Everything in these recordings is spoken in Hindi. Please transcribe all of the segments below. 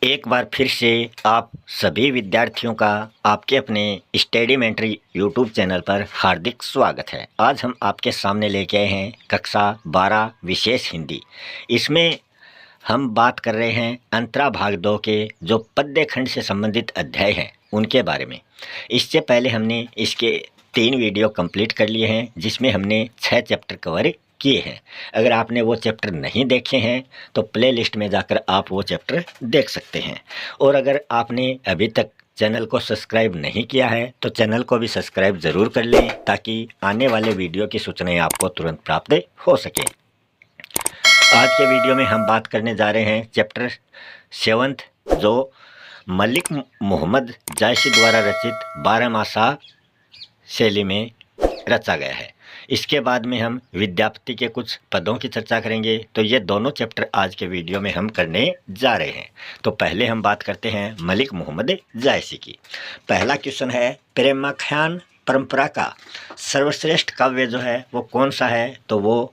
एक बार फिर से आप सभी विद्यार्थियों का आपके अपने स्टडी मेंटर यूट्यूब चैनल पर हार्दिक स्वागत है। आज हम आपके सामने लेके आए हैं कक्षा 12 विशेष हिंदी। इसमें हम बात कर रहे हैं अंतरा भाग 2 के जो पद्य खंड से संबंधित अध्याय हैं उनके बारे में। इससे पहले हमने इसके 3 वीडियो कंप्लीट कर लिए हैं जिसमें हमने 6 चैप्टर कवर किए हैं। अगर आपने वो चैप्टर नहीं देखे हैं तो प्ले लिस्ट में जाकर आप वो चैप्टर देख सकते हैं। और अगर आपने अभी तक चैनल को सब्सक्राइब नहीं किया है तो चैनल को भी सब्सक्राइब ज़रूर कर लें ताकि आने वाले वीडियो की सूचनाएं आपको तुरंत प्राप्त हो सकें। आज के वीडियो में हम बात करने जा रहे हैं चैप्टर 7 जो मलिक मोहम्मद जायसी द्वारा रचित 12 मासा शैली में रचा गया है। इसके बाद में हम विद्यापति के कुछ पदों की चर्चा करेंगे। तो ये दोनों चैप्टर आज के वीडियो में हम करने जा रहे हैं। तो पहले हम बात करते हैं मलिक मोहम्मद जायसी की। पहला क्वेश्चन है प्रेमाख्यान परंपरा का सर्वश्रेष्ठ काव्य जो है वो कौन सा है? तो वो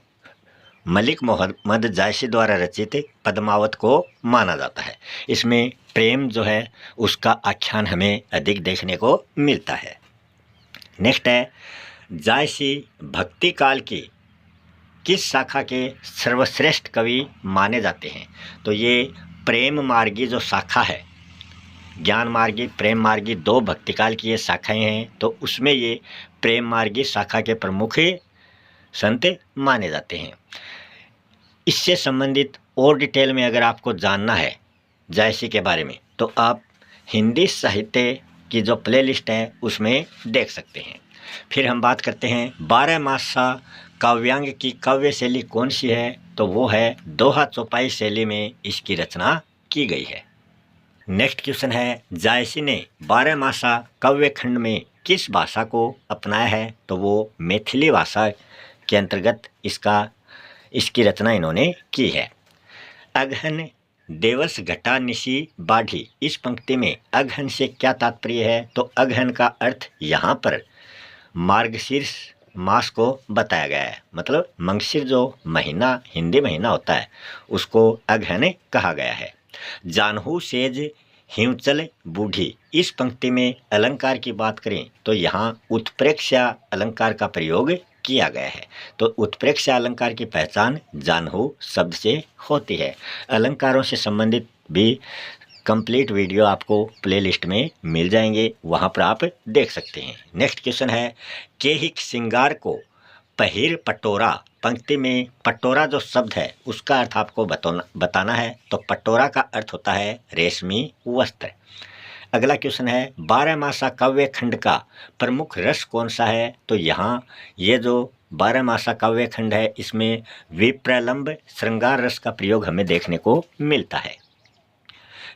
मलिक मोहम्मद जायसी द्वारा रचित पद्मावत को माना जाता है। इसमें प्रेम जो है उसका आख्यान हमें अधिक देखने को मिलता है। नेक्स्ट है जायसी भक्ति काल की किस शाखा के सर्वश्रेष्ठ कवि माने जाते हैं? तो ये प्रेम मार्गी जो शाखा है, ज्ञान मार्गी प्रेम मार्गी 2 भक्ति काल की ये शाखाएं हैं। तो उसमें ये प्रेम मार्गी शाखा के प्रमुख संत माने जाते हैं। इससे संबंधित और डिटेल में अगर आपको जानना है जायसी के बारे में तो आप हिंदी साहित्य की जो प्लेलिस्ट है उसमें देख सकते हैं। फिर हम बात करते हैं 12 मासा काव्यांग की काव्य शैली कौन सी है? तो वो है दोहा चौपाई शैली में इसकी रचना की गई है। नेक्स्ट क्वेश्चन है जायसी ने 12 मासा काव्य खंड में किस भाषा को अपनाया है? तो वो मैथिली भाषा के अंतर्गत इसकी रचना इन्होंने की है। अगहन देवस घटा निशी बाढ़ी, इस पंक्ति में अगहन से क्या तात्पर्य है? तो अगहन का अर्थ यहाँ पर मार्गशीर्ष मास को बताया गया है। मतलब मंगशीर जो महीना हिंदी महीना होता है उसको अगहन कहा गया है। जानहू सेज हिमचल बूढ़ी, इस पंक्ति में अलंकार की बात करें तो यहाँ उत्प्रेक्षा अलंकार का प्रयोग किया गया है। तो उत्प्रेक्षा अलंकार की पहचान जानहू शब्द से होती है। अलंकारों से संबंधित भी कंप्लीट वीडियो आपको प्लेलिस्ट में मिल जाएंगे, वहां पर आप देख सकते हैं। नेक्स्ट क्वेश्चन है केहिक सिंगार को पहिर पटोरा, पंक्ति में पटोरा जो शब्द है उसका अर्थ आपको बताना है। तो पटोरा का अर्थ होता है रेशमी वस्त्र। अगला क्वेश्चन है 12 मासा काव्य खंड का प्रमुख रस कौन सा है? तो यहाँ ये जो 12 मासा काव्य खंड है इसमें विप्रलंब श्रृंगार रस का प्रयोग हमें देखने को मिलता है।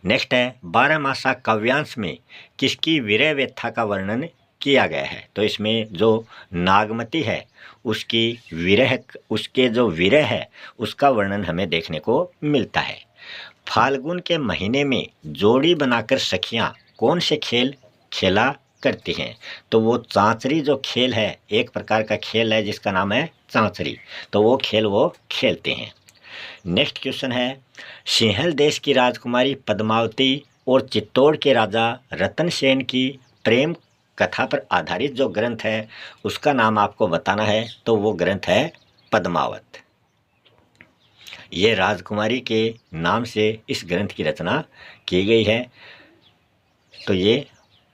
नेक्स्ट है 12 मासा काव्यांश में किसकी विरह व्यथा का वर्णन किया गया है? तो इसमें जो नागमती है उसके जो विरह है उसका वर्णन हमें देखने को मिलता है। फाल्गुन के महीने में जोड़ी बनाकर सखियां कौन से खेल खेला करती हैं? तो वो चांचरी जो खेल है, एक प्रकार का खेल है जिसका नाम है चांचरी, तो वो खेल वो खेलते हैं। नेक्स्ट क्वेश्चन है सिंहल देश की राजकुमारी पद्मावती और चित्तौड़ के राजा रतन सेन की प्रेम कथा पर आधारित जो ग्रंथ है उसका नाम आपको बताना है। तो वो ग्रंथ है पद्मावत। ये राजकुमारी के नाम से इस ग्रंथ की रचना की गई है। तो ये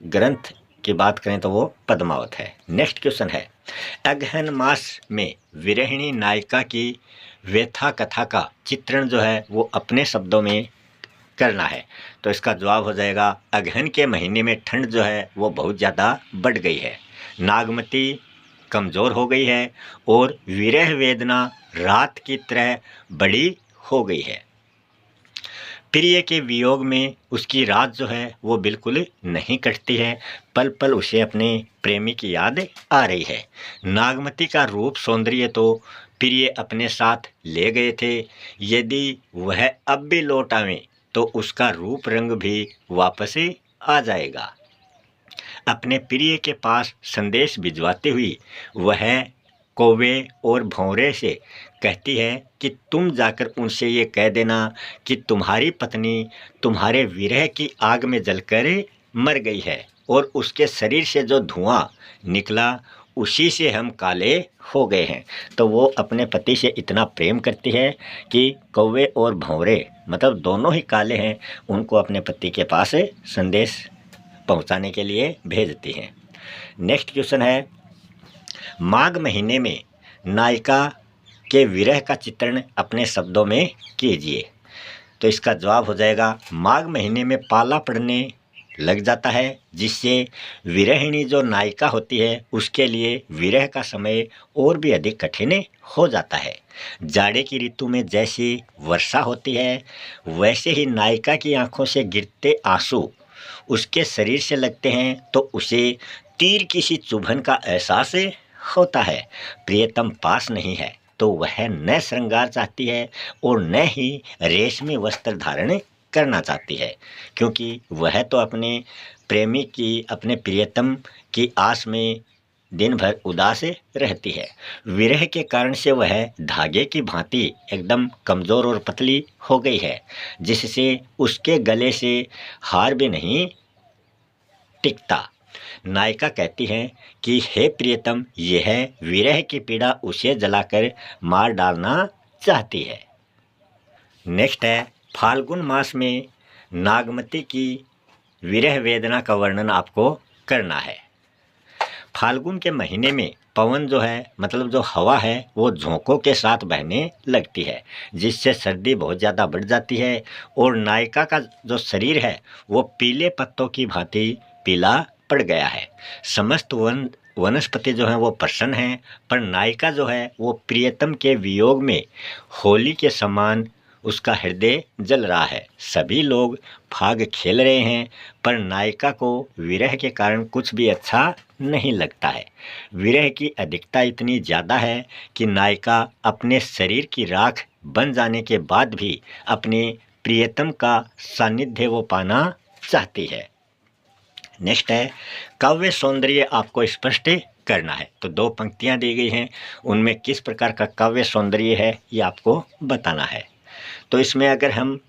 ग्रंथ की बात करें तो वो पद्मावत है। नेक्स्ट क्वेश्चन है अगहन मास में विरहिणी नायिका की व्यथा कथा का चित्रण जो है वो अपने शब्दों में करना है। तो इसका जवाब हो जाएगा अगहन के महीने में ठंड जो है वो बहुत ज़्यादा बढ़ गई है, नागमती कमज़ोर हो गई है और विरह वेदना रात की तरह बड़ी हो गई है। प्रिय के वियोग में उसकी रात जो है वो बिल्कुल नहीं कटती है, पल पल उसे अपने प्रेमी की याद आ रही है। नागमती का रूप सौंदर्य तो प्रिय अपने साथ ले गए थे, यदि वह अब भी लौट आवे तो उसका रूप रंग भी वापस आ जाएगा। अपने प्रिय के पास संदेश भिजवाते हुए वह कौवे और भौरे से कहती है कि तुम जाकर उनसे ये कह देना कि तुम्हारी पत्नी तुम्हारे विरह की आग में जलकर मर गई है और उसके शरीर से जो धुआं निकला उसी से हम काले हो गए हैं। तो वो अपने पति से इतना प्रेम करती है कि कौवे और भौरे मतलब दोनों ही काले हैं, उनको अपने पति के पास संदेश पहुंचाने के लिए भेजती हैं। नेक्स्ट क्वेश्चन है, माघ महीने में नायिका के विरह का चित्रण अपने शब्दों में कीजिए। तो इसका जवाब हो जाएगा, माघ महीने में पाला पड़ने लग जाता है जिससे विरहिणी जो नायिका होती है उसके लिए विरह का समय और भी अधिक कठिन हो जाता है। जाड़े की ऋतु में जैसी वर्षा होती है वैसे ही नायिका की आंखों से गिरते आंसू उसके शरीर से लगते हैं तो उसे तीर की सी चुभन का एहसास होता है। प्रियतम पास नहीं है तो वह न श्रृंगार चाहती है और न ही रेशमी वस्त्र धारण करना चाहती है, क्योंकि वह तो अपने प्रेमी की अपने प्रियतम की आस में दिन भर उदास रहती है। विरह के कारण से वह धागे की भांति एकदम कमज़ोर और पतली हो गई है, जिससे उसके गले से हार भी नहीं टिकता। नायिका कहती है कि हे प्रियतम, यह विरह की पीड़ा उसे जलाकर मार डालना चाहती है। नेक्स्ट है, फाल्गुन मास में नागमती की विरह वेदना का वर्णन आपको करना है। फाल्गुन के महीने में पवन जो है मतलब जो हवा है वो झोंकों के साथ बहने लगती है, जिससे सर्दी बहुत ज़्यादा बढ़ जाती है और नायिका का जो शरीर है वो पीले पत्तों की भांति पीला पड़ गया है। समस्त वनस्पति जो है वो प्रसन्न हैं, पर नायिका जो है वो प्रियतम के वियोग में होली के समान उसका हृदय जल रहा है। सभी लोग फाग खेल रहे हैं पर नायिका को विरह के कारण कुछ भी अच्छा नहीं लगता है। विरह की अधिकता इतनी ज़्यादा है कि नायिका अपने शरीर की राख बन जाने के बाद भी अपने प्रियतम का सानिध्य वो पाना चाहती है। नेक्स्ट है, काव्य सौंदर्य आपको स्पष्ट करना है। तो 2 पंक्तियां दी गई हैं, उनमें किस प्रकार का काव्य सौंदर्य है ये आपको बताना है। तो इसमें अगर हम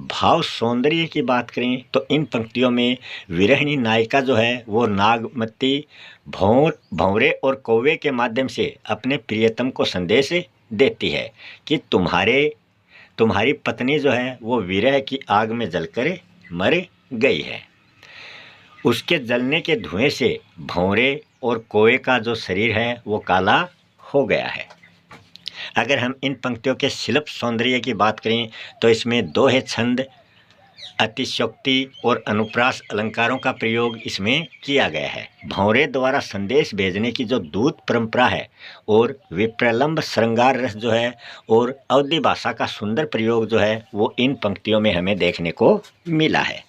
भाव सौंदर्य की बात करें तो इन पंक्तियों में विरहिणी नायिका जो है वो नागमती भौरे और कौवे के माध्यम से अपने प्रियतम को संदेश देती है कि तुम्हारी पत्नी जो है वो विरह की आग में जलकर मर गई है। उसके जलने के धुएं से भौरे और कौवे का जो शरीर है वो काला हो गया है। अगर हम इन पंक्तियों के शिल्प सौंदर्य की बात करें तो इसमें दोहे, छंद, अतिशयोक्ति और अनुप्रास अलंकारों का प्रयोग इसमें किया गया है। भौरे द्वारा संदेश भेजने की जो दूत परंपरा है और विप्रलंब श्रृंगार रस जो है और अवधि भाषा का सुंदर प्रयोग जो है वो इन पंक्तियों में हमें देखने को मिला है।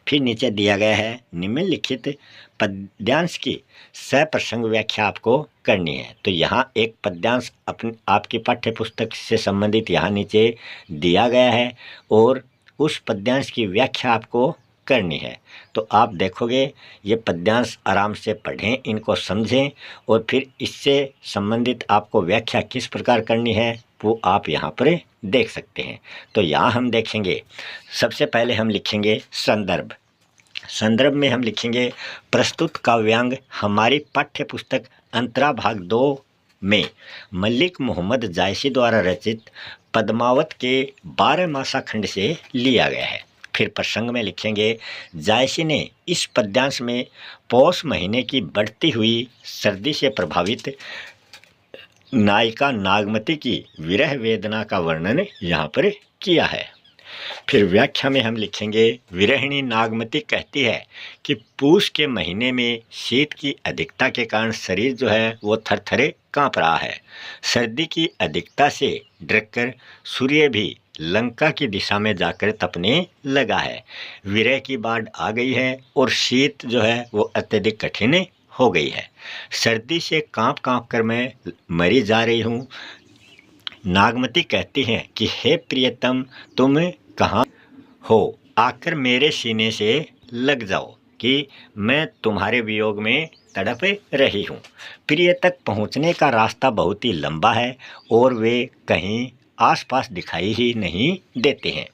फिर नीचे दिया गया है, निम्नलिखित पद्यांश की सप्रसंग व्याख्या आपको करनी है। तो यहाँ एक पद्यांश आपकी पाठ्य पुस्तक से संबंधित यहाँ नीचे दिया गया है और उस पद्यांश की व्याख्या आपको करनी है। तो आप देखोगे ये पद्यांश आराम से पढ़ें, इनको समझें और फिर इससे संबंधित आपको व्याख्या किस प्रकार करनी है वो आप यहाँ पर देख सकते हैं। तो यहाँ हम देखेंगे, सबसे पहले हम लिखेंगे संदर्भ। संदर्भ में हम लिखेंगे, प्रस्तुत काव्यांग हमारी पाठ्य पुस्तक अंतरा भाग 2 में मलिक मोहम्मद जायसी द्वारा रचित पद्मावत के 12 मासा खंड से लिया गया है। फिर प्रसंग में लिखेंगे, जायसी ने इस पद्यांश में पौष महीने की बढ़ती हुई सर्दी से प्रभावित नायिका नागमती की विरह वेदना का वर्णन यहाँ पर किया है। फिर व्याख्या में हम लिखेंगे, विरहिणी नागमती कहती है कि पूष के महीने में शीत की अधिकता के कारण शरीर जो है वो थरथरे कांप रहा है। सर्दी की अधिकता से डरकर सूर्य भी लंका की दिशा में जाकर तपने लगा है। विरह की बाढ़ आ गई है और शीत जो है वो अत्यधिक कठिन हो गई है। सर्दी से कांप कांप कर मैं मरी जा रही हूँ। नागमती कहती हैं कि हे प्रियतम, तुम कहाँ हो, आकर मेरे सीने से लग जाओ। कि मैं तुम्हारे वियोग में तड़प रही हूँ। प्रिय तक पहुँचने का रास्ता बहुत ही लंबा है और वे कहीं आसपास दिखाई ही नहीं देते हैं।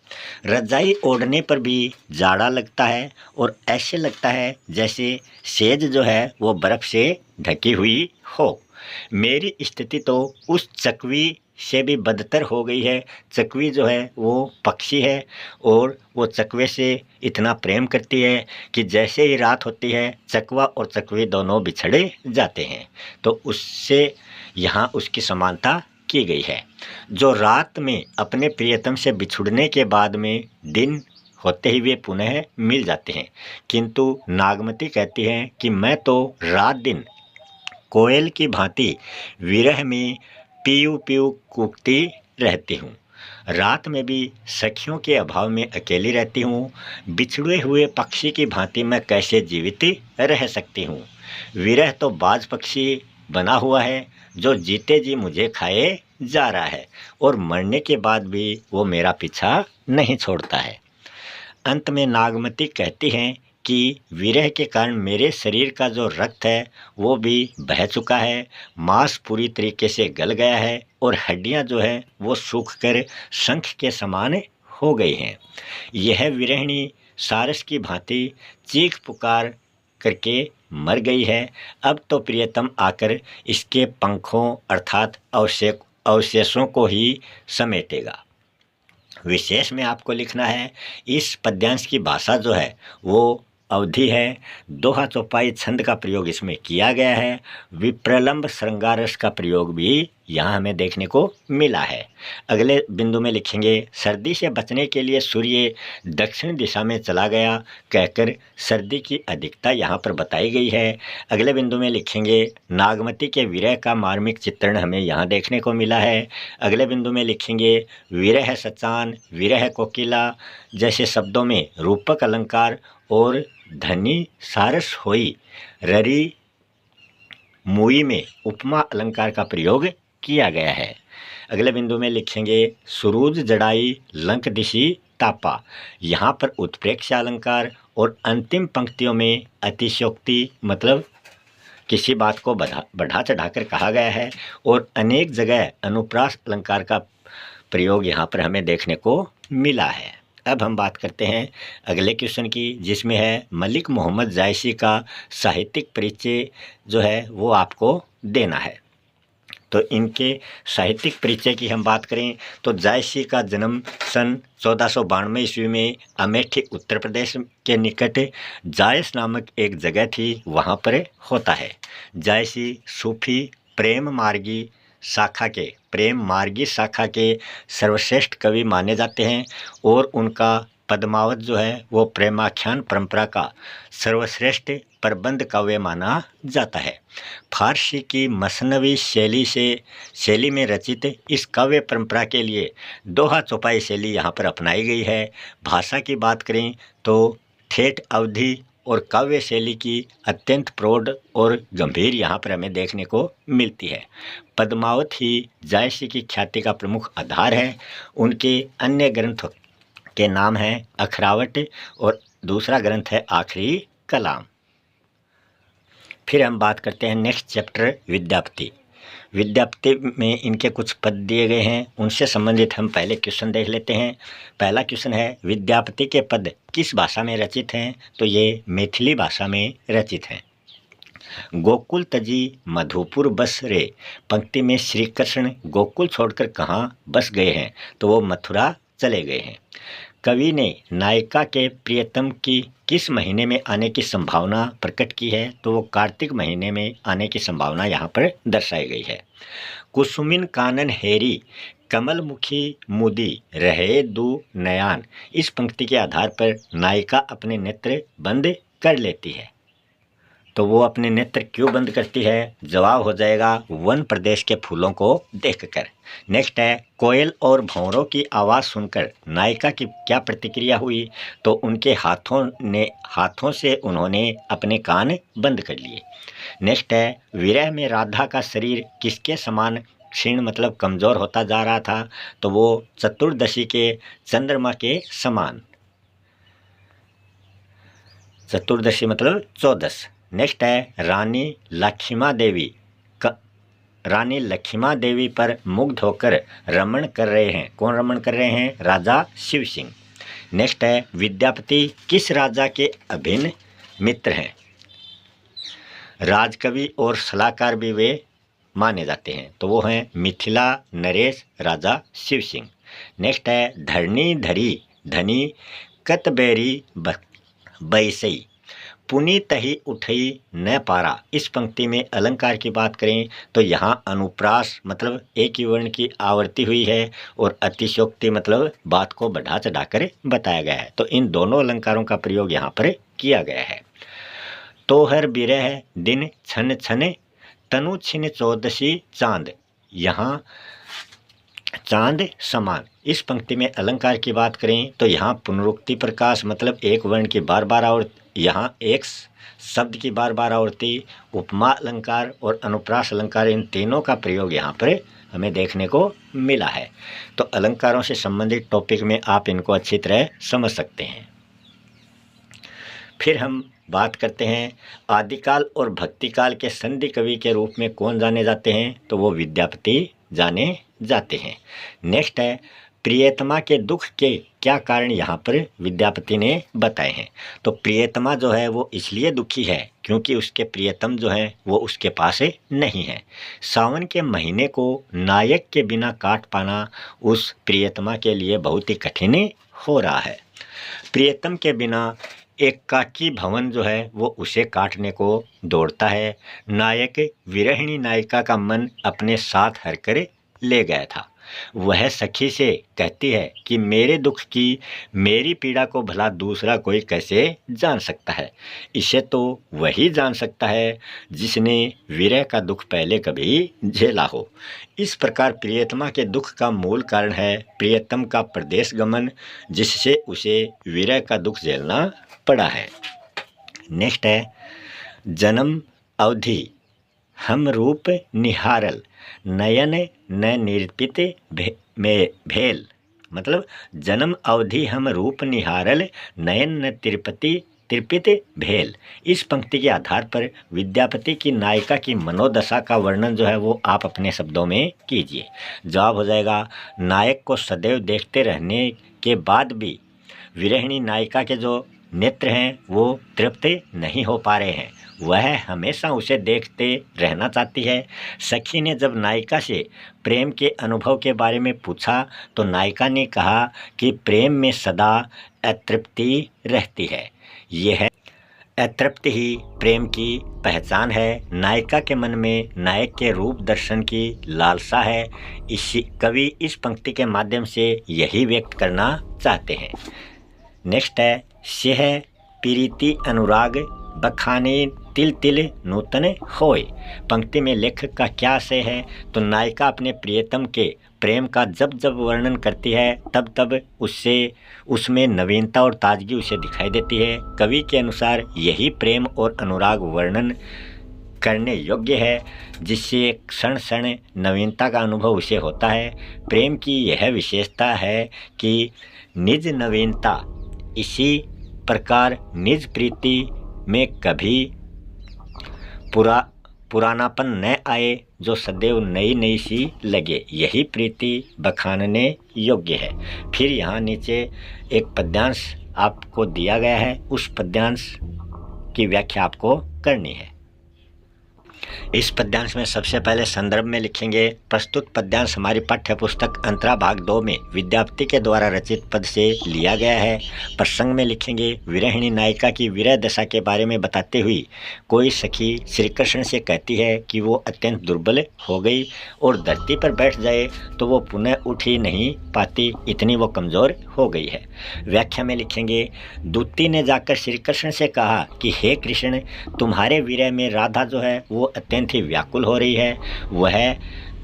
रजाई ओढ़ने पर भी जाड़ा लगता है और ऐसे लगता है जैसे सेज जो है वो बर्फ़ से ढकी हुई हो। मेरी स्थिति तो उस चकवी से भी बदतर हो गई है। चकवी जो है वो पक्षी है और वो चकवे से इतना प्रेम करती है कि जैसे ही रात होती है चकवा और चकवी दोनों बिछड़े जाते हैं। तो उससे यहाँ उसकी समानता की गई है, जो रात में अपने प्रियतम से बिछुड़ने के बाद में दिन होते ही वे पुनः मिल जाते हैं। किंतु नागमती कहती हैं कि मैं तो रात दिन कोयल की भांति विरह में पीऊ पीऊ कूकती रहती हूँ। रात में भी सखियों के अभाव में अकेली रहती हूँ। बिछड़े हुए पक्षी की भांति मैं कैसे जीवित रह सकती हूँ। विरह तो बाज पक्षी बना हुआ है जो जीते जी मुझे खाए जा रहा है और मरने के बाद भी वो मेरा पीछा नहीं छोड़ता है। अंत में नागमती कहती हैं कि विरह के कारण मेरे शरीर का जो रक्त है वो भी बह चुका है, मांस पूरी तरीके से गल गया है और हड्डियां जो है वो सूख कर शंख के समान हो गई हैं। यह विरहिणी सारस की भांति चीख पुकार करके मर गई है। अब तो प्रियतम आकर इसके पंखों अर्थात अवशेषों को ही समेटेगा। विशेष में आपको लिखना है, इस पद्यांश की भाषा जो है वो अवधि है। दोहा चौपाई छंद का प्रयोग इसमें किया गया है। विप्रलंब श्रृंगार रस का प्रयोग भी यहाँ हमें देखने को मिला है। अगले बिंदु में लिखेंगे, सर्दी से बचने के लिए सूर्य दक्षिण दिशा में चला गया, कहकर सर्दी की अधिकता यहाँ पर बताई गई है। अगले बिंदु में लिखेंगे, नागमती के विरह का मार्मिक चित्रण हमें यहाँ देखने को मिला है। अगले बिंदु में लिखेंगे, विरह सचान, विरह कोकिला जैसे शब्दों में रूपक अलंकार और धनी सारस होई ररी मुई में उपमा अलंकार का प्रयोग किया गया है। अगले बिंदु में लिखेंगे, सुरूज जड़ाई लंक दिशी तापा, यहाँ पर उत्प्रेक्ष अलंकार और अंतिम पंक्तियों में अतिशयोक्ति मतलब किसी बात को बढ़ा चढ़ाकर कहा गया है और अनेक जगह अनुप्रास अलंकार का प्रयोग यहाँ पर हमें देखने को मिला है। अब हम बात करते हैं अगले क्वेश्चन की, जिसमें है मलिक मोहम्मद जायसी का साहित्यिक परिचय जो है वो आपको देना है। तो इनके साहित्यिक परिचय की हम बात करें तो जायसी का जन्म सन 1492 ईस्वी में अमेठी उत्तर प्रदेश के निकट जायस नामक एक जगह थी वहाँ पर होता है। जायसी सूफी प्रेम मार्गी शाखा के सर्वश्रेष्ठ कवि माने जाते हैं और उनका पद्मावत जो है वो प्रेमाख्यान परंपरा का सर्वश्रेष्ठ प्रबंध काव्य माना जाता है। फारसी की मसनवी शैली में रचित इस काव्य परंपरा के लिए दोहा चौपाई शैली यहाँ पर अपनाई गई है। भाषा की बात करें तो ठेठ अवधि और काव्य शैली की अत्यंत प्रौढ़ और गंभीर यहाँ पर हमें देखने को मिलती है। पद्मावत ही जायसी की ख्याति का प्रमुख आधार है। उनके अन्य ग्रंथ के नाम हैं अखरावट और दूसरा ग्रंथ है आखिरी कलाम। फिर हम बात करते हैं नेक्स्ट चैप्टर विद्यापति। विद्यापति में इनके कुछ पद दिए गए हैं, उनसे संबंधित हम पहले क्वेश्चन देख लेते हैं। पहला क्वेश्चन है, विद्यापति के पद किस भाषा में रचित हैं? तो ये मैथिली भाषा में रचित हैं। गोकुल तजी मधुपुर बस रे, पंक्ति में श्री कृष्ण गोकुल छोड़कर कहाँ बस गए हैं? तो वो मथुरा चले गए हैं। कवि ने नायिका के प्रियतम की किस महीने में आने की संभावना प्रकट की है? तो वो कार्तिक महीने में आने की संभावना यहाँ पर दर्शाई गई है। कुसुमिन कानन हेरी कमलमुखी मुदी रहे दू नयान, इस पंक्ति के आधार पर नायिका अपने नेत्र बंद कर लेती है। तो वो अपने नेत्र क्यों बंद करती है? जवाब हो जाएगा वन प्रदेश के फूलों को देखकर। नेक्स्ट है, कोयल और भंवरों की आवाज़ सुनकर नायिका की क्या प्रतिक्रिया हुई? तो उनके हाथों से उन्होंने अपने कान बंद कर लिए। नेक्स्ट है, विरह में राधा का शरीर किसके समान क्षीण मतलब कमज़ोर होता जा रहा था? तो वो चतुर्दशी के चंद्रमा के समान चतुर्दशी मतलब 14। नेक्स्ट है रानी लक्ष्मा देवी। रानी लक्ष्मा देवी पर मुग्ध होकर रमण कर रहे हैं। कौन रमण कर रहे हैं? राजा शिव सिंह। नेक्स्ट है विद्यापति किस राजा के अभिन्न मित्र हैं? राजकवि और सलाहकार भी वे माने जाते हैं, तो वो हैं मिथिला नरेश राजा शिव सिंह। नेक्स्ट है धरनी धरी धनी कतबेरी बैसई पुनी तही उठई न पारा। इस पंक्ति में अलंकार की बात करें तो यहाँ अनुप्रास मतलब एक ही वर्ण की आवर्ती हुई है और अतिशयोक्ति मतलब बात को बढ़ा चढ़ाकर बताया गया है। तो इन दोनों अलंकारों का प्रयोग यहाँ पर किया गया है। तोहर बिरह दिन छन छने तनु छिन चौदसी चांद। यहाँ चांद समान। इस पंक्ति में अलंकार की बात करें तो यहाँ पुनरुक्ति प्रकाश मतलब एक वर्ण की बार बार आवृत्ति, यहाँ एक शब्द की बार बार आवृत्ति, उपमा अलंकार और अनुप्रास अलंकार, इन तीनों का प्रयोग यहाँ पर हमें देखने को मिला है। तो अलंकारों से संबंधित टॉपिक में आप इनको अच्छी तरह समझ सकते हैं। फिर हम बात करते हैं आदिकाल और भक्तिकाल के संधि कवि के रूप में कौन जाने जाते हैं? तो वो विद्यापति जाने जाते हैं। नेक्स्ट है प्रियतमा के दुख के क्या कारण यहाँ पर विद्यापति ने बताए हैं। तो प्रियतमा जो है वो इसलिए दुखी है क्योंकि उसके प्रियतम जो है वो उसके पास नहीं है। सावन के महीने को नायक के बिना काट पाना उस प्रियतमा के लिए बहुत ही कठिन हो रहा है। प्रियतम के बिना एकाकी भवन जो है वो उसे काटने को दौड़ता है। नायक विरहिणी नायिका का मन अपने साथ हर कर ले गया था। वह सखी से कहती है कि मेरे दुख की मेरी पीड़ा को भला दूसरा कोई कैसे जान सकता है? इसे तो वही जान सकता है जिसने विरह का दुख पहले कभी झेला हो। इस प्रकार प्रियतमा के दुख का मूल कारण है प्रियतम का प्रदेश गमन, जिससे उसे विरह का दुख झेलना पड़ा है। नेक्स्ट है जन्म अवधि हम रूप निहारल नयन न निर्पित में भेल। मतलब जन्म अवधि हम रूप निहारल नयन न तिरपित भेल। इस पंक्ति के आधार पर विद्यापति की नायिका की मनोदशा का वर्णन जो है वो आप अपने शब्दों में कीजिए। जवाब हो जाएगा नायक को सदैव देखते रहने के बाद भी विरहिणी नायिका के जो नेत्र हैं वो तृप्त नहीं हो पा रहे हैं। वह हमेशा उसे देखते रहना चाहती है। सखी ने जब नायिका से प्रेम के अनुभव के बारे में पूछा तो नायिका ने कहा कि प्रेम में सदा अतृप्ति रहती है। यह अतृप्ति ही प्रेम की पहचान है। नायिका के मन में नायक के रूप दर्शन की लालसा है। कवि इस पंक्ति के माध्यम से यही व्यक्त करना चाहते हैं। नेक्स्ट है सेह प्रीति अनुराग बखाने तिल तिल नूतन होय। पंक्ति में लेखक का क्या आशय है? तो नायिका अपने प्रियतम के प्रेम का जब जब वर्णन करती है तब तब उसमें नवीनता और ताजगी उसे दिखाई देती है। कवि के अनुसार यही प्रेम और अनुराग वर्णन करने योग्य है, जिससे क्षण क्षण नवीनता का अनुभव उसे होता है। प्रेम की यह विशेषता है कि निज नवीनता, इसी प्रकार निज प्रीति में कभी पुरानापन न आए, जो सदैव नई नई सी लगे, यही प्रीति बखानने योग्य है। फिर यहाँ नीचे एक पद्यांश आपको दिया गया है, उस पद्यांश की व्याख्या आपको करनी है। इस पद्यांश में सबसे पहले संदर्भ में लिखेंगे प्रस्तुत पद्यांश हमारी पाठ्य पुस्तक अंतरा भाग 2 में विद्यापति के द्वारा रचित पद से लिया गया है। प्रसंग में लिखेंगे विरहिणी नायिका की विरह दशा के बारे में बताते हुए कोई सखी श्री कृष्ण से कहती है कि वो अत्यंत दुर्बल हो गई और धरती पर बैठ जाए तो वो पुनः उठ ही नहीं पाती, इतनी वो कमज़ोर हो गई है। व्याख्या में लिखेंगे दूती ने जाकर श्री कृष्ण से कहा कि हे कृष्ण, तुम्हारे विरह में राधा जो है वो अत्यंत ही व्याकुल हो रही है। वह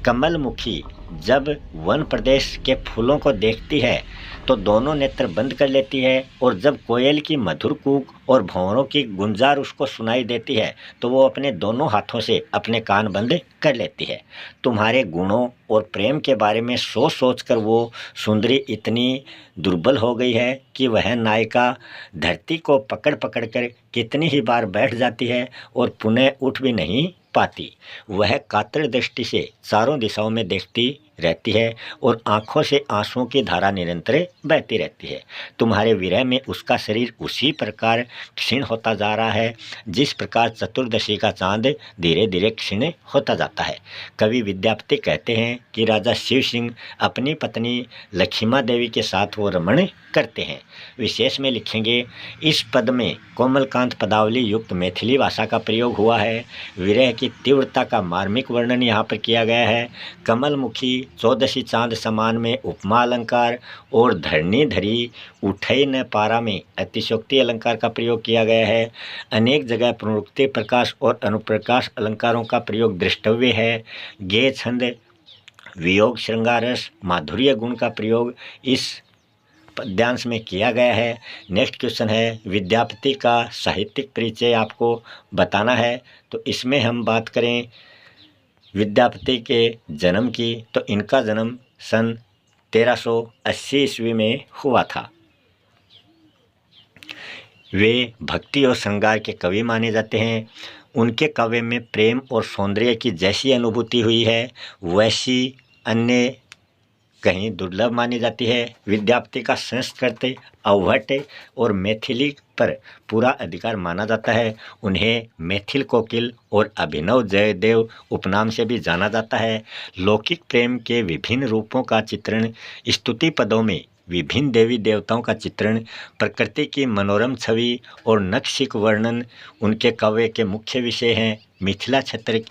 कमलमुखी जब वन प्रदेश के फूलों को देखती है तो दोनों नेत्र बंद कर लेती है, और जब कोयल की मधुर कूक और भंवरों की गुंजार उसको सुनाई देती है तो वो अपने दोनों हाथों से अपने कान बंद कर लेती है। तुम्हारे गुणों और प्रेम के बारे में सोच सोच कर वो सुंदरी इतनी दुर्बल हो गई है कि वह नायिका धरती को पकड़ पकड़ कर कितनी ही बार बैठ जाती है और पुनः उठ भी नहीं पाती। वह कातर दृष्टि से चारों दिशाओं में देखती रहती है और आंखों से आंसुओं की धारा निरंतर बहती रहती है। तुम्हारे विरह में उसका शरीर उसी प्रकार क्षीण होता जा रहा है जिस प्रकार चतुर्दशी का चांद धीरे धीरे क्षीण होता जाता है। कवि विद्यापति कहते हैं कि राजा शिव सिंह अपनी पत्नी लक्ष्मा देवी के साथ वो रमण करते हैं। विशेष में लिखेंगे, इस पद में कोमलकांत पदावली युक्त मैथिली भाषा का प्रयोग हुआ है। विरह की तीव्रता का मार्मिक वर्णन यहाँ पर किया गया है। कमलमुखी, चौदशी चांद समान में उपमा अलंकार और धरनी धरी उठई न पारा में अतिशोक्ति अलंकार का प्रयोग किया गया है। अनेक जगह पुनरुक्ति प्रकाश और अनुप्रकाश अलंकारों का प्रयोग दृष्टव्य है। गेय छंद, वियोग श्रृंगारस, माधुर्य गुण का प्रयोग इस पद्यांश में किया गया है। नेक्स्ट क्वेश्चन है, विद्यापति का साहित्यिक परिचय आपको बताना है। तो इसमें हम बात करें विद्यापति के जन्म की, तो इनका जन्म सन 1380 ईस्वी में हुआ था। वे भक्ति और श्रृंगार के कवि माने जाते हैं। उनके काव्य में प्रेम और सौंदर्य की जैसी अनुभूति हुई है वैसी अन्य कहीं दुर्लभ मानी जाती है। विद्यापति का संस्कृत, अवहट और मैथिली पर पूरा अधिकार माना जाता है। उन्हें मैथिल कोकिल और अभिनव जयदेव उपनाम से भी जाना जाता है। लौकिक प्रेम के विभिन्न रूपों का चित्रण, स्तुति पदों में विभिन्न देवी देवताओं का चित्रण, प्रकृति की मनोरम छवि और नक्शिक वर्णन उनके काव्य के मुख्य विषय हैं। मिथिला क्षेत्र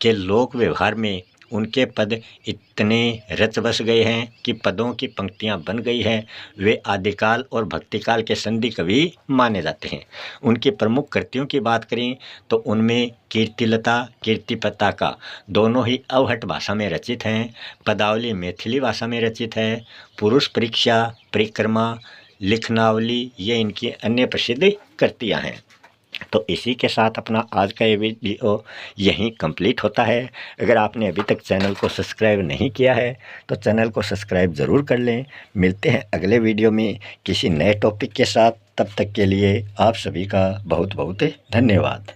के लोक व्यवहार में उनके पद इतने रच बस गए हैं कि पदों की पंक्तियां बन गई हैं। वे आदिकाल और भक्तिकाल के संधि कवि माने जाते हैं। उनकी प्रमुख कृतियों की बात करें तो उनमें कीर्तिलता, कीर्तिपताका दोनों ही अवहट भाषा में रचित हैं। पदावली मैथिली भाषा में रचित है। पुरुष परीक्षा, परिक्रमा, लिखनावली ये इनकी अन्य प्रसिद्ध कृतियाँ हैं। तो इसी के साथ अपना आज का ये वीडियो यहीं कंप्लीट होता है। अगर आपने अभी तक चैनल को सब्सक्राइब नहीं किया है तो चैनल को सब्सक्राइब ज़रूर कर लें। मिलते हैं अगले वीडियो में किसी नए टॉपिक के साथ। तब तक के लिए आप सभी का बहुत बहुत धन्यवाद।